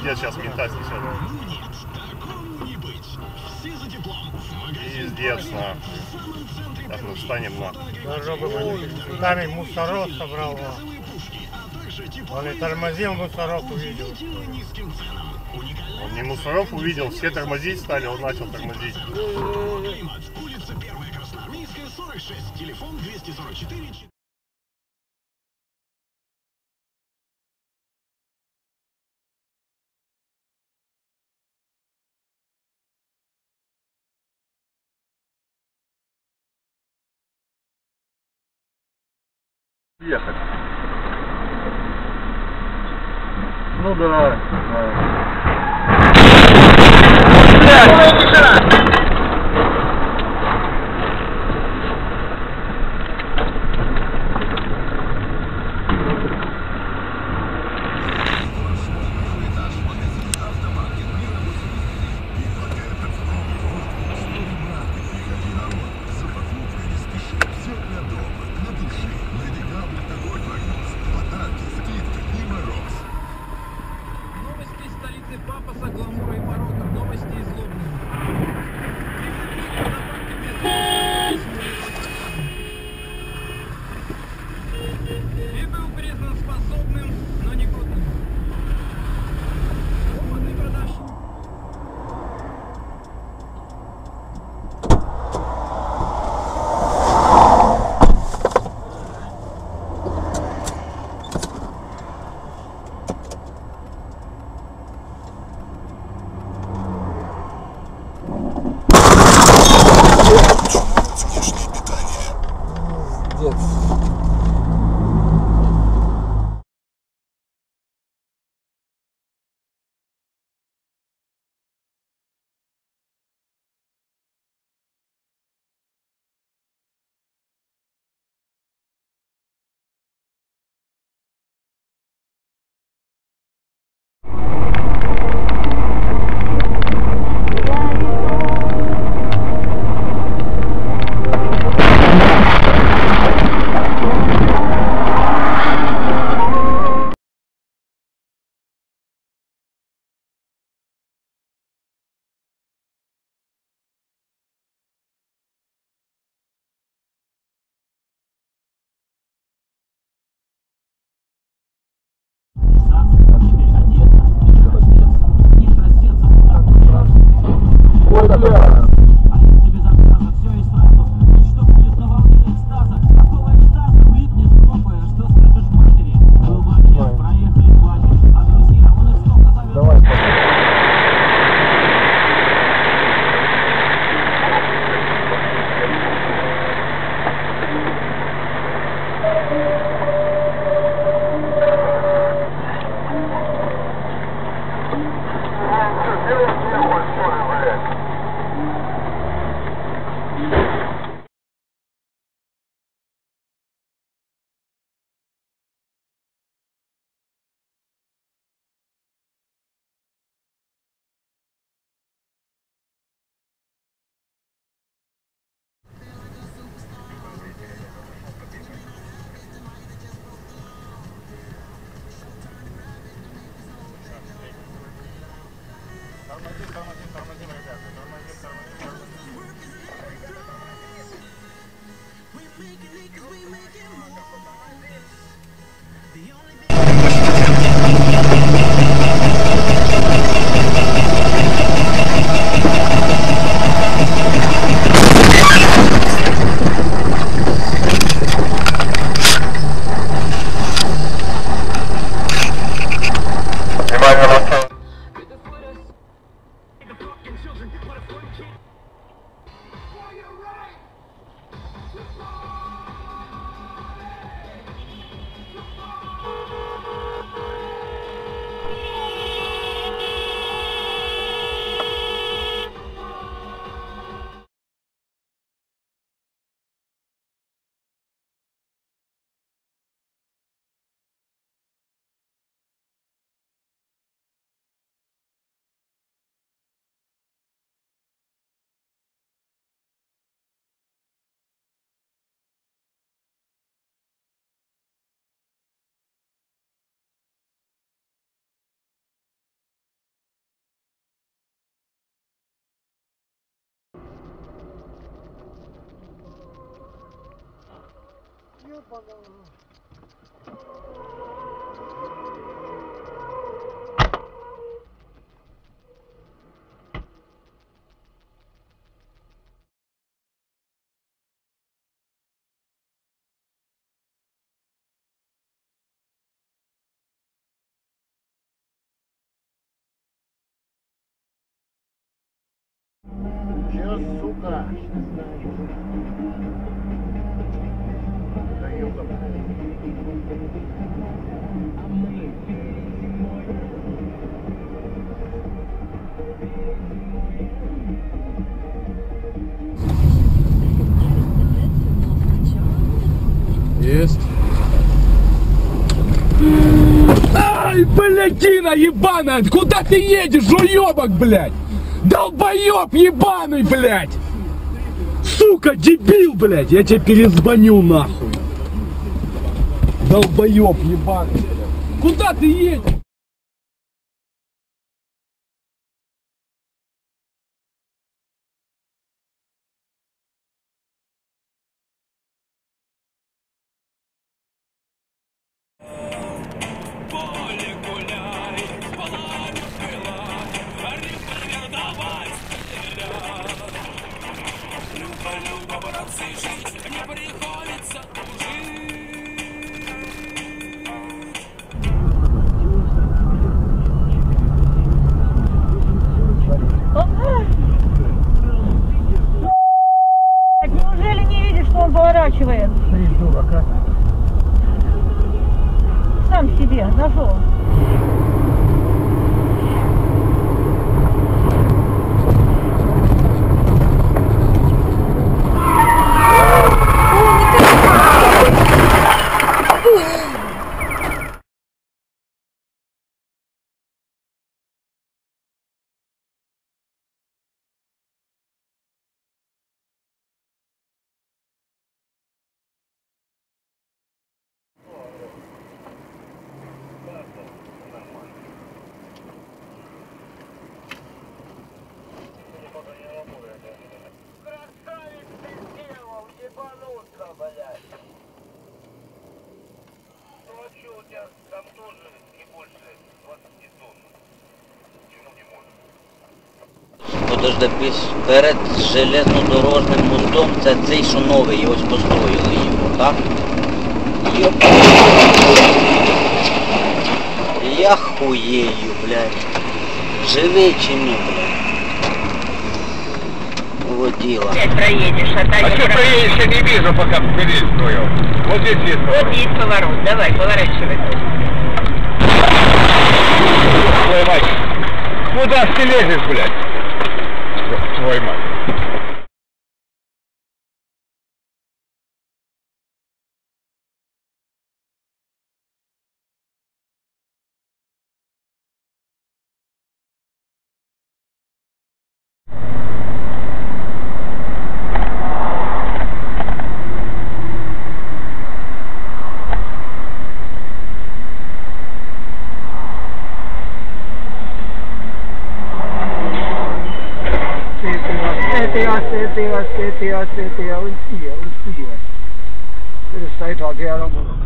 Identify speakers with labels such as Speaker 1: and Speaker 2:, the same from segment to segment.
Speaker 1: Пиздец, сейчас мента снесет. Пиздец, нахуй. Сейчас мы встанем, нахуй.
Speaker 2: Должно быть, там мусоров собрал. Он и тормозил, мусоров увидел.
Speaker 1: Он не мусоров увидел, все тормозить стали, он начал тормозить.
Speaker 3: Улица 1 Красноармейская, 46, телефон 244.
Speaker 4: Ехать. Ну да.
Speaker 1: Тормозим, ребята, тормозим.
Speaker 2: Че, сука? Да ёбка.
Speaker 5: Есть. Ай, блядина ебаная! Куда ты едешь, уёбок, блядь? Долбоёб ебаный, блядь! Сука, дебил, блядь! Я тебе перезвоню, нахуй! Долбоёб ебаный, блядь! Куда ты едешь?
Speaker 6: Неужели не видишь, что он поворачивает? Сам себе нашел.
Speaker 7: Подожди, перед железнодорожним мостом це цей, що новий, і ось построїли його, так? Йоп. Я хуєю, блядь. Живий чи ні, блядь? Водила.
Speaker 6: Опять проедешь,
Speaker 1: А что проедешь, я не вижу, пока вперед стою. Вот здесь есть поворот.
Speaker 6: Вот есть поворот, давай, поворачивай.
Speaker 1: Твою мать. Куда ты лезешь, блядь? Твою мать.
Speaker 2: Перестань так, я работаю.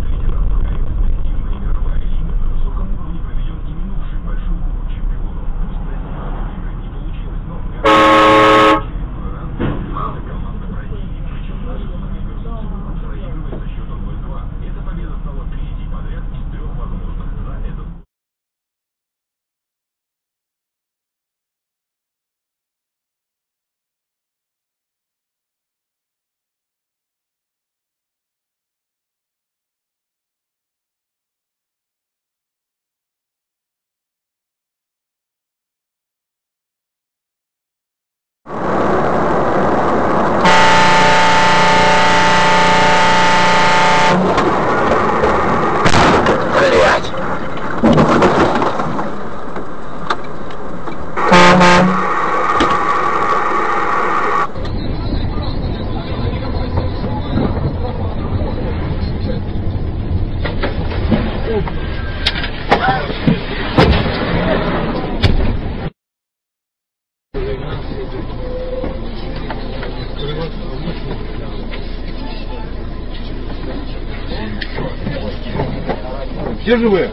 Speaker 4: Все живые?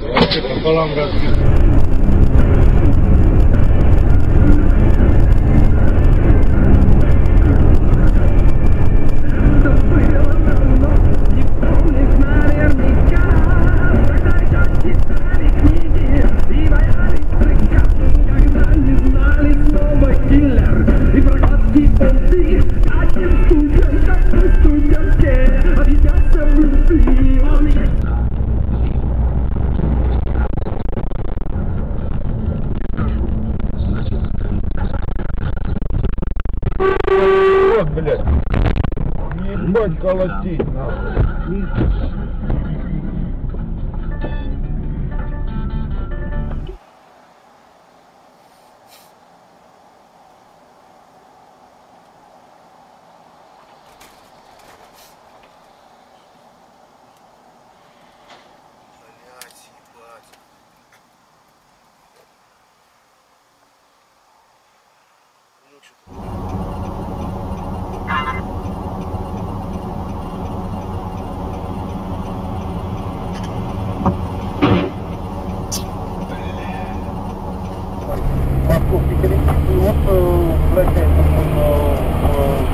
Speaker 2: Вообще пополам разбит.
Speaker 4: Вот, блядь. Ебать колотить, нахуй.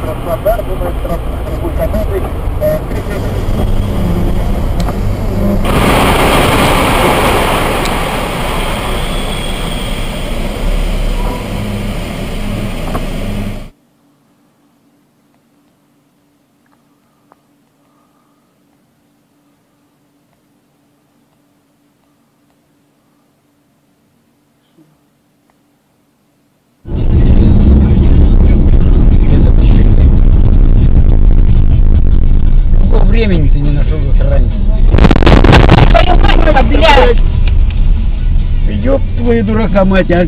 Speaker 2: Краснодар, думаю, страховой командой.
Speaker 8: Времени ты не нашел раньше.
Speaker 6: Блядь!
Speaker 8: Ёб твою дурака, мать, а!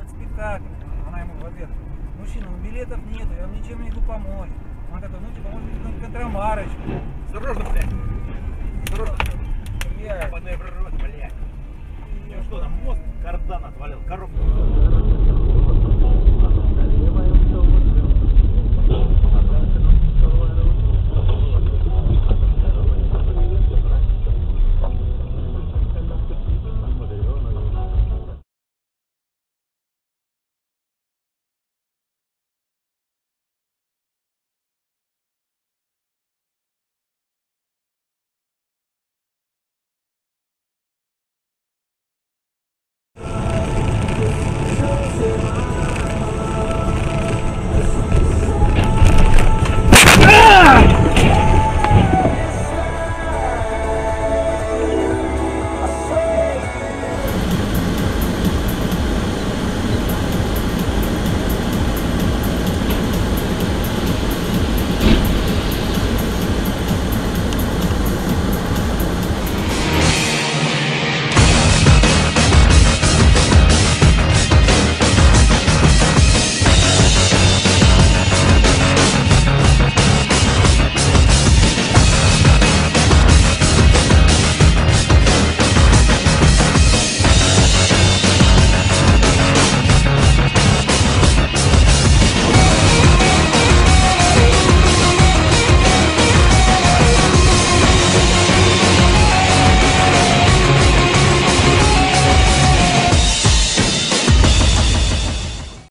Speaker 9: Спектакль, она ему в ответ: мужчина, билетов нету, я вам ничем не могу помочь. Он такой: ну типа, может быть, какой-нибудь контрамарочку. Осторожно, блядь. Осторожно. Блядь. Блядь. Ну что там, мост кардан отвалил, коробку.